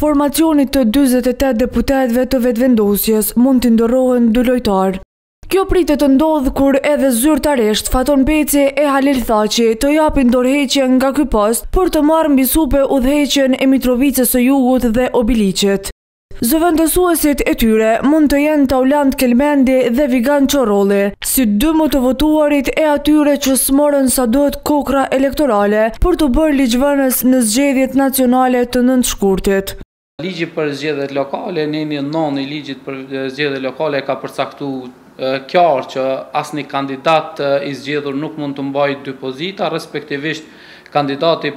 formacionit të 48 deputetëve të vetëvendosjes mund të ndërrohen 2 lojtarë. Kjo pritet të ndodhë kur edhe zyrtarisht Faton Beci e Halil Thaçi të japin dorëheqje nga ky post për të marrë mbi supe udhëheqjen e Mitrovicës së Jugut dhe Obiliqit. Zëvendësuesit e tyre mund të jenë Taulant Kelmendi dhe Vigan Çorrolli, si 2 më të votuarit e atyre që smorën sa duhet kokra elektorale për të bërë ligjvënës në zgjedhjet nacionale të 9 shkurtit. Ligji për zgjedhjet lokale, neni 9 i ligjit për zgjedhjet lokale ka përcaktuar qartë që asnjë kandidat i zgjedhur nuk mund të mbajë 2 pozita, respektivisht kandidati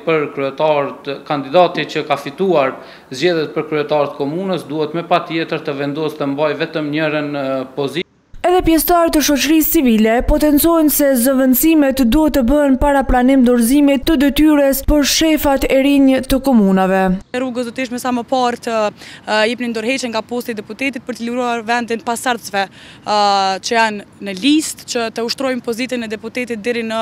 që ka fituar zgjedhjet për kryetar të komunës duhet me patjetër të vendosë të mbajë vetëm njërin pozitë. Edhe pjesëtarët të shoqërisë civile potencojnë se zëvendësimet duhet të bëhen para planim dorëzimit të detyres për shefat e rinj të komunave. Rrugës do të ishte sa më parë të jepnin dorëheqje nga posti i deputetit për të liruar vendin pasardhësve që janë në listë që të ushtrojnë pozitën e deputetit deri në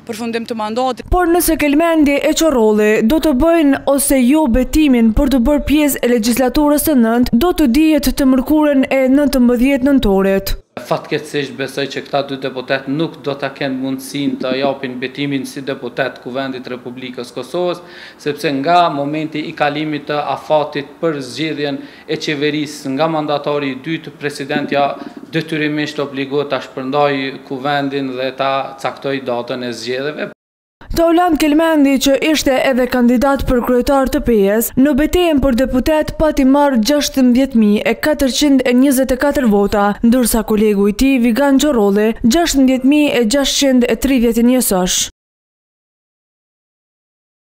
përfundim të mandatit. Por nëse Kelmendi e Çorrolli do të bëjnë ose jo betimin për të bërë pjesë e legjislaturës së 9, do të dihet të mërkurën e 19 nëntorit. Fatkeqësisht besoj që këta 2 deputet nuk do ta kenë mundësinë të japin betimin si deputet Kuvendit Republikës Kosovës, sepse nga momenti i kalimit të afatit për zgjedhjen e qeverisë nga mandatari i dytë, presidentja detyrimisht obligohet ta shpërndajë Kuvendin dhe ta caktojë datën e zgjedhjeve. Taulant Kelmendi, që ishte edhe kandidat për kryetar të PS, në betejën për deputet pati marrë 16.424 vota, ndërsa kolegu i tij Vigan Çorrolli 16.631 sosh.